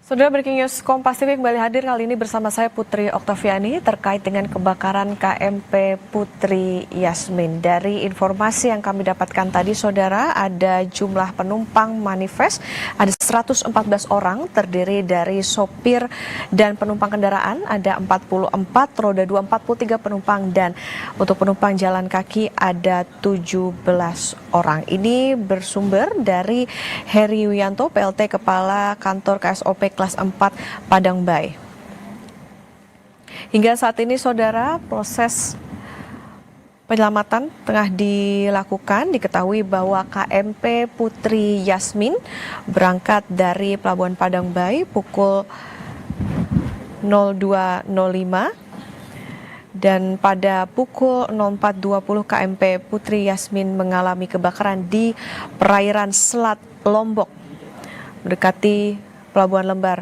Saudara, Breaking News Kompas TV kembali hadir kali ini bersama saya Putri Oktaviani terkait dengan kebakaran KMP Putri Yasmin. Dari informasi yang kami dapatkan tadi, saudara, ada jumlah penumpang manifest, ada 114 orang terdiri dari sopir dan penumpang kendaraan, ada 44, roda 2 43 penumpang, dan untuk penumpang jalan kaki ada 17 orang. Ini bersumber dari Heri Wiyanto, PLT Kepala Kantor KSOP kelas 4 Padang Bay. Hingga saat ini, saudara, proses penyelamatan tengah dilakukan. Diketahui bahwa KMP Putri Yasmin berangkat dari Pelabuhan Padang Bay pukul 02.05 dan pada pukul 04.20 KMP Putri Yasmin mengalami kebakaran di perairan Selat Lombok mendekati Pelabuhan Lembar,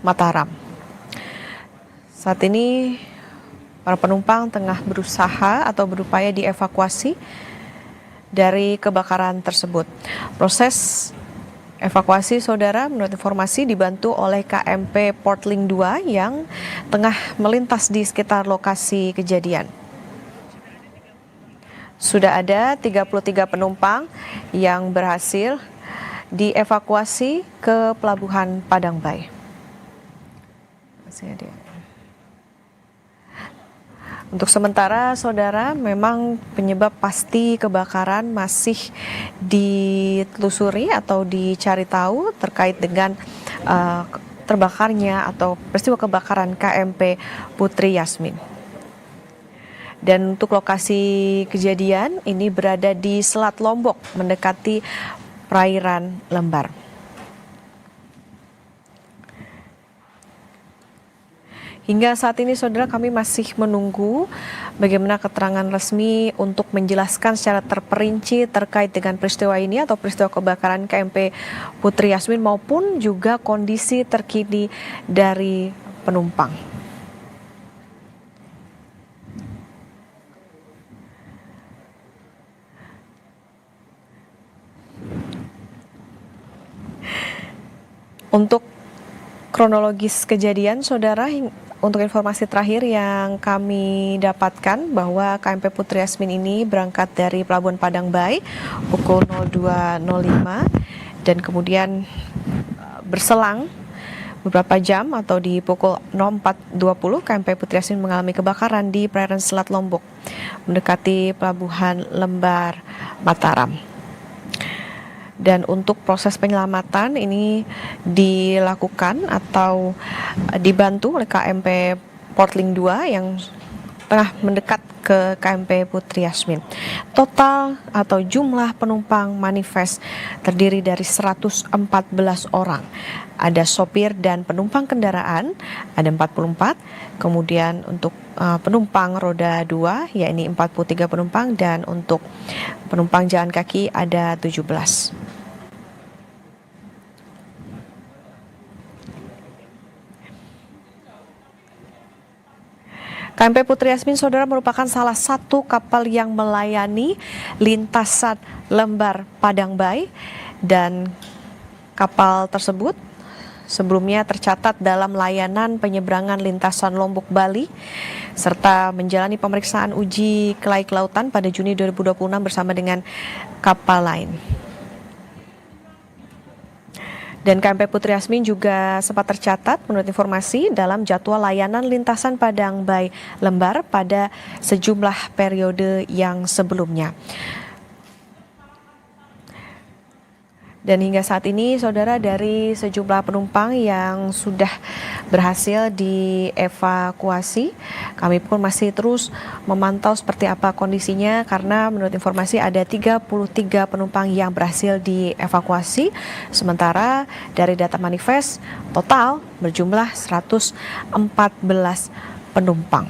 Mataram. Saat ini para penumpang tengah berusaha atau berupaya dievakuasi dari kebakaran tersebut. Proses evakuasi, saudara, menurut informasi dibantu oleh KMP Portling 2 yang tengah melintas di sekitar lokasi kejadian. Sudah ada 33 penumpang yang berhasil dievakuasi ke Pelabuhan Padang Bay. Untuk sementara, saudara, memang penyebab pasti kebakaran masih ditelusuri atau dicari tahu terkait dengan terbakarnya atau peristiwa kebakaran KMP Putri Yasmin. Dan untuk lokasi kejadian ini berada di Selat Lombok mendekati perairan Lembar. Hingga saat ini, saudara, kami masih menunggu bagaimana keterangan resmi untuk menjelaskan secara terperinci terkait dengan peristiwa ini atau peristiwa kebakaran KMP Putri Yasmin maupun juga kondisi terkini dari penumpang. Untuk kronologis kejadian, saudara, untuk informasi terakhir yang kami dapatkan bahwa KMP Putri Yasmin ini berangkat dari Pelabuhan Padang Bay pukul 02.05 dan kemudian berselang beberapa jam atau di pukul 04.20 KMP Putri Yasmin mengalami kebakaran di perairan Selat Lombok mendekati Pelabuhan Lembar, Mataram. Dan untuk proses penyelamatan ini dilakukan atau dibantu oleh KMP Portling 2 yang tengah mendekat ke KMP Putri Yasmin. Total atau jumlah penumpang manifest terdiri dari 114 orang. Ada sopir dan penumpang kendaraan, ada 44. Kemudian untuk penumpang roda 2, yakni 43 penumpang, dan untuk penumpang jalan kaki ada 17. KMP Putri Yasmin, saudara, merupakan salah satu kapal yang melayani lintasan Lembar Padang Bay, dan kapal tersebut sebelumnya tercatat dalam layanan penyeberangan lintasan Lombok Bali serta menjalani pemeriksaan uji kelai kelautan pada Juni 2026 bersama dengan kapal lain. Dan KMP Putri Yasmin juga sempat tercatat menurut informasi dalam jadwal layanan lintasan Padang Bay Lembar pada sejumlah periode yang sebelumnya. Dan hingga saat ini, saudara, dari sejumlah penumpang yang sudah berhasil dievakuasi, kami pun masih terus memantau seperti apa kondisinya karena menurut informasi ada 33 penumpang yang berhasil dievakuasi. Sementara dari data manifest total berjumlah 114 penumpang.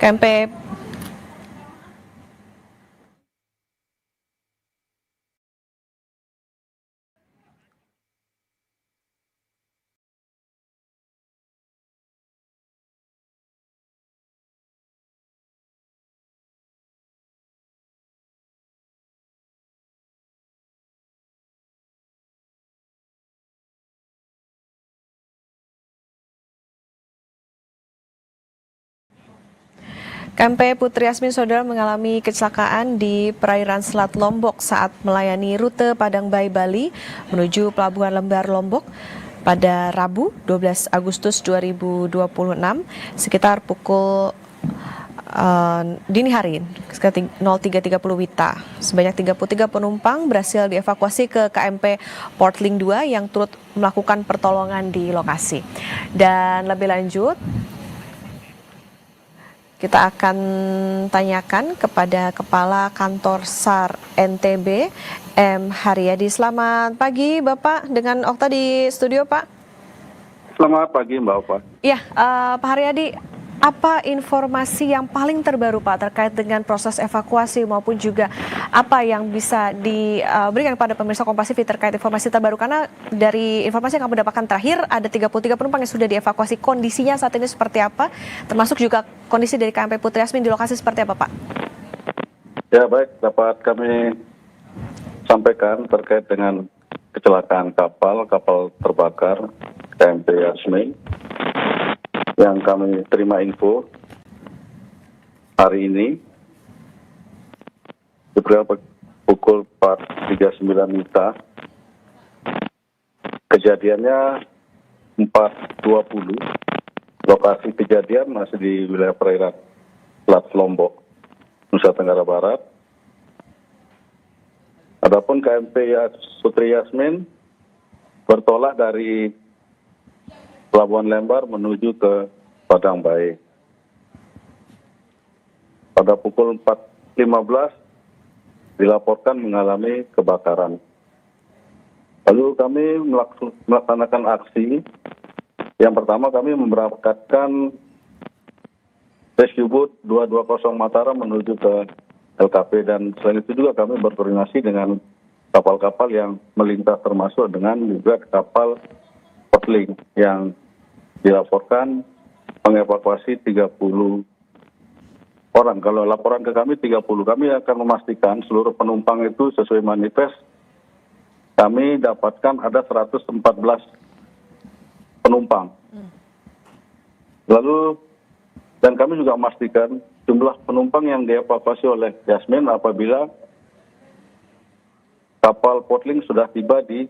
KMP KMP Putri Yasmin Saudara mengalami kecelakaan di perairan Selat Lombok saat melayani rute Padang Bayi Bali menuju Pelabuhan Lembar Lombok pada Rabu 12 Agustus 2026 sekitar pukul dini hari sekitar 03.30 WITA. Sebanyak 33 penumpang berhasil dievakuasi ke KMP Portling 2 yang turut melakukan pertolongan di lokasi. Dan lebih lanjut, kita akan tanyakan kepada Kepala Kantor SAR NTB, M. Haryadi. Selamat pagi Bapak, dengan Okta di studio Pak. Selamat pagi Mbak Opa. Ya, Pak Haryadi, apa informasi yang paling terbaru Pak terkait dengan proses evakuasi maupun juga apa yang bisa diberikan kepada pemirsa Kompas TV terkait informasi terbaru? Karena dari informasi yang kami dapatkan terakhir ada 33 penumpang yang sudah dievakuasi. Kondisinya saat ini seperti apa? Termasuk juga kondisi dari KMP Putri Yasmin di lokasi seperti apa Pak? Ya baik, dapat kami sampaikan terkait dengan kecelakaan kapal terbakar KMP Yasmin yang kami terima info hari ini sekitar pukul 4.39 WITA. Kejadiannya 4.20. Lokasi kejadian masih di wilayah perairan Selat Lombok, Nusa Tenggara Barat. Adapun KMP Putri Yasmin bertolak dari Pelabuhan Lembar menuju ke Padang Bayi. Pada pukul 4.15 dilaporkan mengalami kebakaran. Lalu kami melaksanakan aksi. Yang pertama kami memberangkatkan rescue boat 220 Mataram menuju ke LKP, dan selain itu juga kami berkoordinasi dengan kapal-kapal yang melintas termasuk dengan juga kapal Portling yang dilaporkan mengevakuasi 30 orang. Kalau laporan ke kami 30, kami akan memastikan seluruh penumpang itu sesuai manifest. Kami dapatkan ada 114 penumpang. Lalu, dan kami juga memastikan jumlah penumpang yang dievakuasi oleh Yasmin apabila kapal Portling sudah tiba di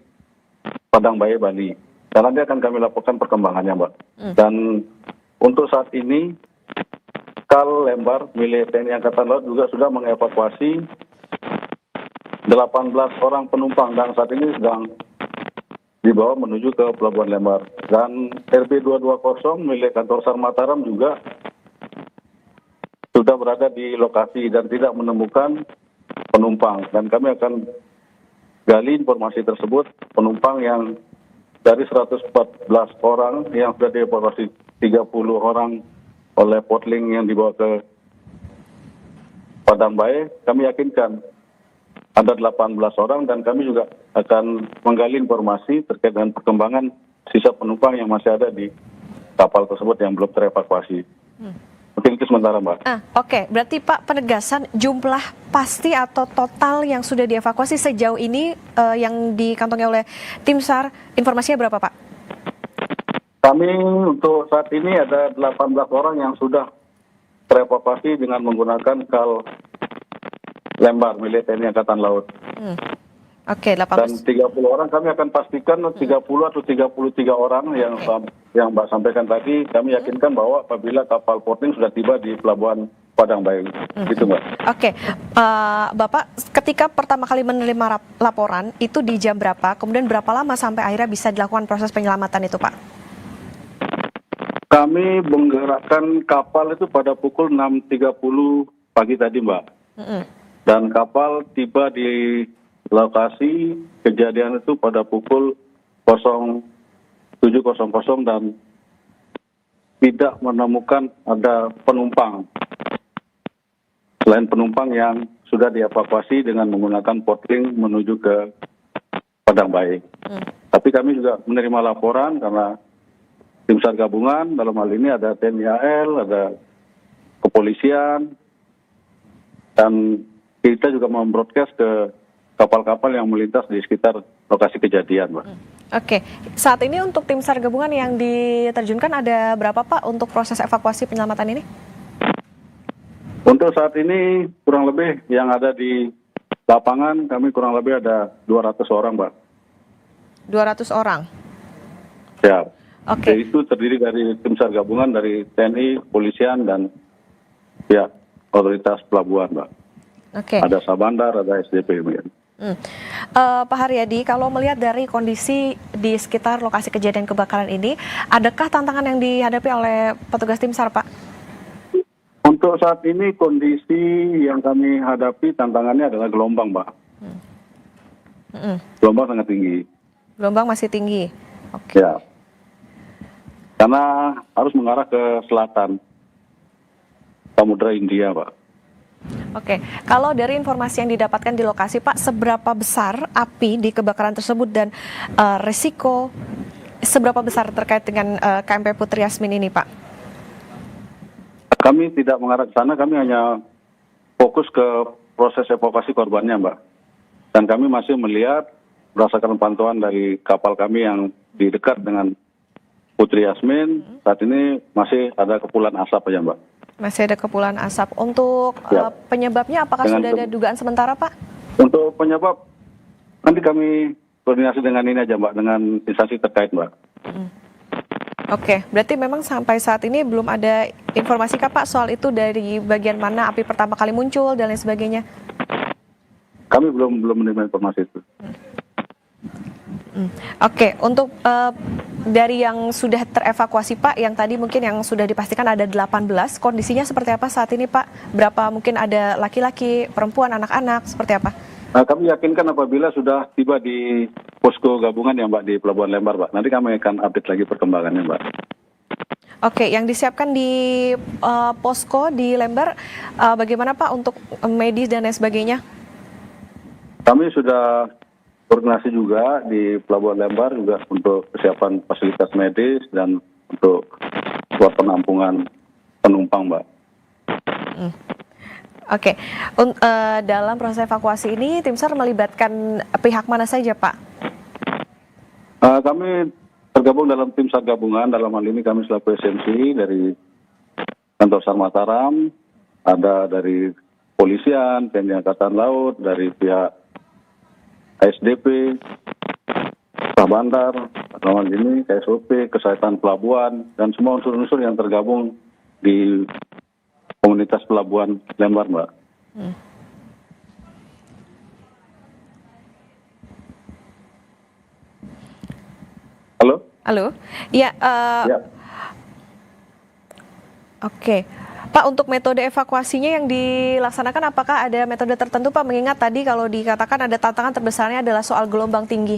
Padang Bayi, Bali. Dan nanti akan kami laporkan perkembangannya, Mbak. Dan untuk saat ini, KAL Lembar milik TNI Angkatan Laut juga sudah mengevakuasi 18 orang penumpang dan saat ini sedang dibawa menuju ke Pelabuhan Lembar. Dan RB 220 milik kantor SAR Mataram juga sudah berada di lokasi dan tidak menemukan penumpang. Dan kami akan gali informasi tersebut, penumpang yang dari 114 orang yang sudah dievakuasi 30 orang oleh Portling yang dibawa ke Padang Bayi, kami yakinkan ada 18 orang dan kami juga akan menggali informasi terkait dengan perkembangan sisa penumpang yang masih ada di kapal tersebut yang belum terevakuasi. Mungkin itu sementara, Mbak. Oke, berarti Pak, penegasan jumlah pasti atau total yang sudah dievakuasi sejauh ini yang dikantongi oleh tim SAR, informasinya berapa Pak? Kami untuk saat ini ada 18 orang yang sudah terevakuasi dengan menggunakan KAL Lembar milik TNI Angkatan Laut. Oke, 18. Dan 30 orang kami akan pastikan 30 atau 33 orang yang Mbak sampaikan tadi, kami yakinkan bahwa apabila kapal Portling sudah tiba di Pelabuhan Padang Bayi. Gitu, Mbak. Oke, Bapak ketika pertama kali menerima laporan itu di jam berapa? Kemudian berapa lama sampai akhirnya bisa dilakukan proses penyelamatan itu, Pak? Kami menggerakkan kapal itu pada pukul 6.30 pagi tadi, Mbak. Dan kapal tiba di lokasi kejadian itu pada pukul 07.00 dan tidak menemukan ada penumpang. Selain penumpang yang sudah dievakuasi dengan menggunakan Portling menuju ke Padang Bayi. Tapi kami juga menerima laporan karena tim SAR gabungan, dalam hal ini ada TNI AL, ada kepolisian, dan kita juga membroadcast ke kapal-kapal yang melintas di sekitar lokasi kejadian, Mbak. Oke, saat ini untuk tim SAR gabungan yang diterjunkan ada berapa Pak untuk proses evakuasi penyelamatan ini? Untuk saat ini kurang lebih yang ada di lapangan kami kurang lebih ada 200 orang, Mbak. 200 orang. Ya. Oke. Itu terdiri dari tim SAR gabungan dari TNI, kepolisian, dan pihak otoritas pelabuhan, Mbak. Oke. Ada Sabandar, ada SDP. Pak Haryadi, kalau melihat dari kondisi di sekitar lokasi kejadian kebakaran ini, adakah tantangan yang dihadapi oleh petugas tim SAR, Pak? Untuk saat ini kondisi yang kami hadapi tantangannya adalah gelombang, Mbak. Gelombang sangat tinggi. Gelombang masih tinggi. Oke. Ya. Karena harus mengarah ke selatan Samudra India, Pak. Oke, kalau dari informasi yang didapatkan di lokasi, Pak, seberapa besar api di kebakaran tersebut dan resiko seberapa besar terkait dengan KMP Putri Yasmin ini, Pak? Kami tidak mengarah ke sana, kami hanya fokus ke proses evakuasi korbannya, Mbak. Dan kami masih melihat berdasarkan pantauan dari kapal kami yang di dekat dengan Putri Yasmin, saat ini masih ada kepulan asap aja, Mbak. Masih ada kepulan asap. Untuk penyebabnya apakah sudah ada dugaan sementara, Pak? Untuk penyebab, nanti kami koordinasi dengan ini aja, Mbak, dengan instansi terkait, Mbak. Oke, berarti memang sampai saat ini belum ada informasi kah, Pak, soal itu dari bagian mana api pertama kali muncul dan lain sebagainya? Kami belum menerima informasi itu. Oke, untuk dari yang sudah terevakuasi, Pak, yang tadi mungkin yang sudah dipastikan ada 18, kondisinya seperti apa saat ini, Pak? Berapa mungkin ada laki-laki, perempuan, anak-anak, seperti apa? Nah, kami yakinkan apabila sudah tiba di posko gabungan ya, Mbak, di Pelabuhan Lembar, Mbak. Nanti kami akan update lagi perkembangannya, Mbak. Oke, yang disiapkan di posko di Lembar, bagaimana, Pak, untuk medis dan lain sebagainya? Kami sudah koordinasi juga di Pelabuhan Lembar juga untuk kesiapan fasilitas medis dan untuk buat penampungan penumpang, Mbak. Oke, dalam proses evakuasi ini tim SAR melibatkan pihak mana saja, Pak? Kami tergabung dalam tim SAR gabungan, dalam hal ini kami selaku SMC dari kantor SAR Mataram, ada dari polisian, TNI Angkatan Laut, dari pihak SDP, Sabandar, dalam hal ini KSOP, Kesehatan Pelabuhan, dan semua unsur-unsur yang tergabung di komunitas Pelabuhan Lembar, Mbak. Halo? Halo? Ya. Ya. Oke. Pak, untuk metode evakuasinya yang dilaksanakan apakah ada metode tertentu, Pak? Mengingat tadi kalau dikatakan ada tantangan terbesarnya adalah soal gelombang tinggi.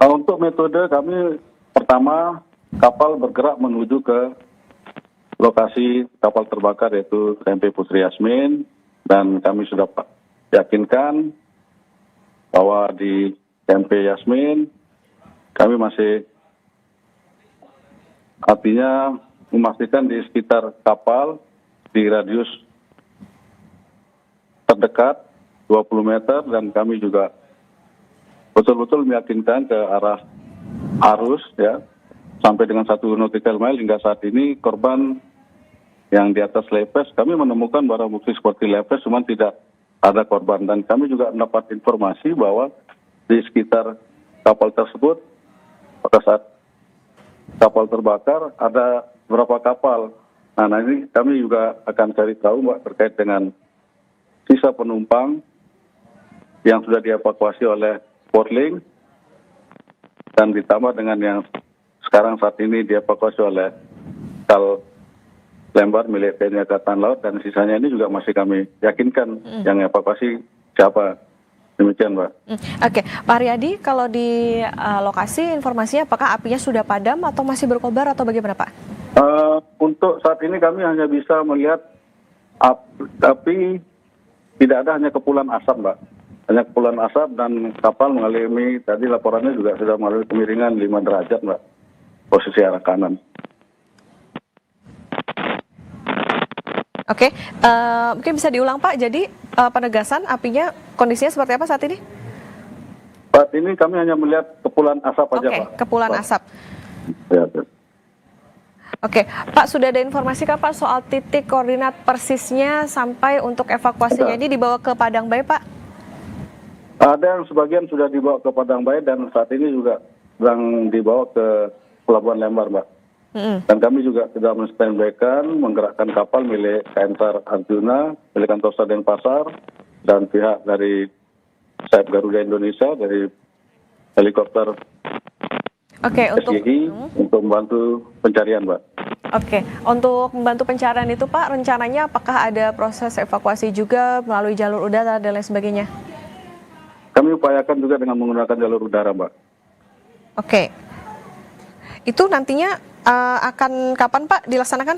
Untuk metode kami pertama kapal bergerak menuju ke lokasi kapal terbakar yaitu KMP Putri Yasmin, dan kami sudah yakinkan bahwa di KMP Yasmin kami masih artinya memastikan di sekitar kapal di radius terdekat 20 meter, dan kami juga betul-betul meyakinkan ke arah arus ya sampai dengan 1 nautical mile. Hingga saat ini korban yang di atas lepes kami menemukan barang bukti seperti lepes, cuman tidak ada korban, dan kami juga mendapat informasi bahwa di sekitar kapal tersebut pada saat kapal terbakar ada beberapa kapal. Nah, ini kami juga akan cari tahu, Mbak, terkait dengan sisa penumpang yang sudah dievakuasi oleh Portling dan ditambah dengan yang sekarang saat ini dievakuasi oleh Kal Lembar milik TNI Angkatan Laut, dan sisanya ini juga masih kami yakinkan yang evakuasi siapa. Demikian, Mbak. Oke, Pak Haryadi, kalau di lokasi informasinya apakah apinya sudah padam atau masih berkobar atau bagaimana, Pak? Untuk saat ini kami hanya bisa melihat api, tidak ada, hanya kepulan asap, Mbak. Hanya kepulan asap, dan kapal mengalami, tadi laporannya juga sudah mengalami kemiringan 5 derajat, Mbak, posisi arah kanan. Oke, mungkin bisa diulang, Pak. Jadi penegasan apinya kondisinya seperti apa saat ini? Saat ini kami hanya melihat kepulan asap aja, Pak. Oke, kepulan asap. Ya, Oke, Pak, sudah ada informasi kah Pak soal titik koordinat persisnya sampai untuk evakuasinya ini dibawa ke Padang Bayi, Pak? Ada yang sebagian sudah dibawa ke Padang Bayi dan saat ini juga sedang dibawa ke Pelabuhan Lembar, Mbak. Dan kami juga sudah men-standby-kan menggerakkan kapal milik KN SAR Arjuna, milik kantor SAR Denpasar, dan pihak dari Sayap Garuda Indonesia, dari helikopter Oke, SGI untuk membantu pencarian, Mbak. Oke, untuk membantu pencarian itu Pak, rencananya apakah ada proses evakuasi juga melalui jalur udara dan lain sebagainya? Kami upayakan juga dengan menggunakan jalur udara, Mbak. Oke, itu nantinya akan kapan Pak dilaksanakan?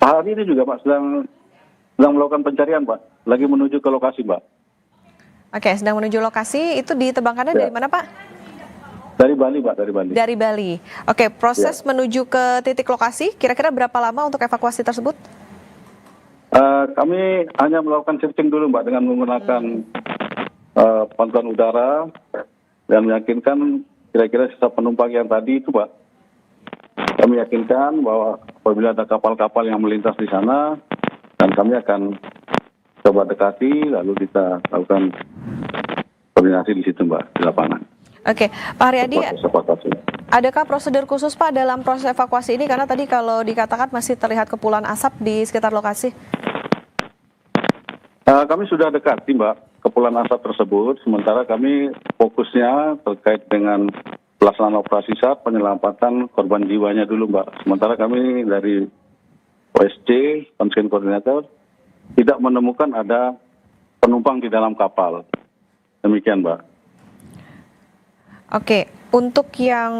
Hari ini juga, Pak, sedang melakukan pencarian, Pak. Lagi menuju ke lokasi, Mbak. Oke, sedang menuju lokasi, itu diterbangkannya dari mana Pak? Dari Bali, Pak, dari Bali. Dari Bali. Oke, proses menuju ke titik lokasi, kira-kira berapa lama untuk evakuasi tersebut? Kami hanya melakukan shifting dulu, Mbak, dengan menggunakan pantauan udara dan meyakinkan kira-kira sisa penumpang yang tadi itu, Pak. Kami yakinkan bahwa apabila ada kapal-kapal yang melintas di sana, dan kami akan coba dekati, lalu kita lakukan koordinasi di situ, Mbak, di lapangan. Oke, Pak Haryadi, adakah prosedur khusus Pak dalam proses evakuasi ini? Karena tadi kalau dikatakan masih terlihat kepulan asap di sekitar lokasi. Kami sudah dekati, Mbak, kepulan asap tersebut. Sementara kami fokusnya terkait dengan pelaksanaan operasi SAR, penyelamatan korban jiwanya dulu, Mbak. Sementara kami dari OSC, Konsen Koordinator, tidak menemukan ada penumpang di dalam kapal. Demikian, Mbak. Oke, untuk yang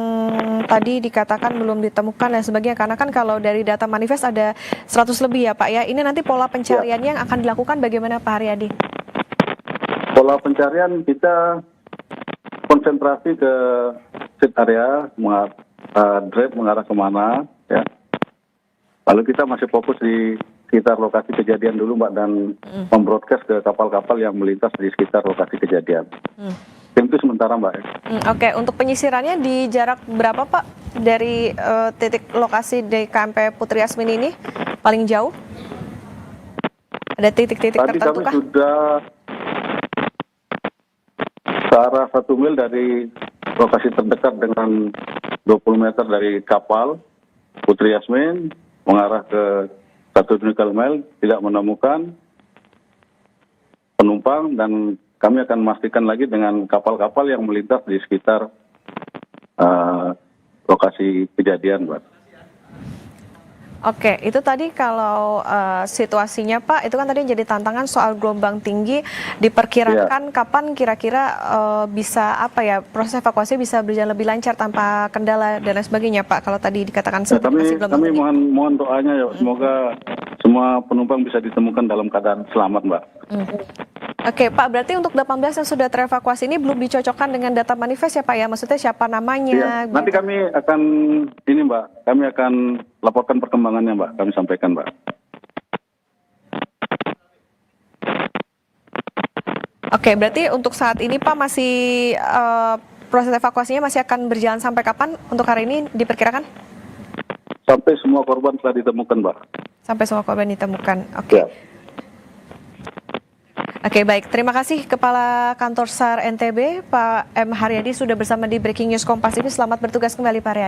tadi dikatakan belum ditemukan dan sebagainya, karena kan kalau dari data manifest ada 100 lebih ya Pak ya, ini nanti pola pencariannya yang akan dilakukan bagaimana Pak Haryadi? Pola pencarian kita konsentrasi ke sit area, drive mengarah kemana, ya. Lalu kita masih fokus di sekitar lokasi kejadian dulu, Mbak, dan membroadcast ke kapal-kapal yang melintas di sekitar lokasi kejadian. Itu sementara, Mbak. Oke, untuk penyisirannya di jarak berapa Pak dari titik lokasi di KMP Putri Yasmin ini paling jauh? Ada titik-titik tertentu kah? Tadi kami sudah ke arah 1 mil dari lokasi terdekat dengan 20 meter dari kapal Putri Yasmin mengarah ke 1 nautical mile, tidak menemukan penumpang, dan kami akan memastikan lagi dengan kapal-kapal yang melintas di sekitar lokasi kejadian, Mbak. Oke, itu tadi kalau situasinya Pak, itu kan tadi yang jadi tantangan soal gelombang tinggi, diperkirakan kapan kira-kira bisa proses evakuasi bisa berjalan lebih lancar tanpa kendala dan lain sebagainya Pak, kalau tadi dikatakan masih belum kami tentu. mohon doanya ya, semoga semua penumpang bisa ditemukan dalam keadaan selamat, Mbak. Oke Pak, berarti untuk 18 yang sudah terevakuasi ini belum dicocokkan dengan data manifest ya Pak ya? Maksudnya siapa namanya? Iya. Nanti kami akan Mbak, kami akan laporkan perkembangannya, Mbak. Kami sampaikan, Mbak. Oke, berarti untuk saat ini Pak masih proses evakuasinya masih akan berjalan sampai kapan untuk hari ini diperkirakan? Sampai semua korban telah ditemukan, Mbak. Sampai semua korban ditemukan. Oke. Ya. Oke, baik. Terima kasih Kepala Kantor SAR NTB, Pak M. Haryadi, sudah bersama di Breaking News Kompas TV. Selamat bertugas kembali, Pak Haryadi.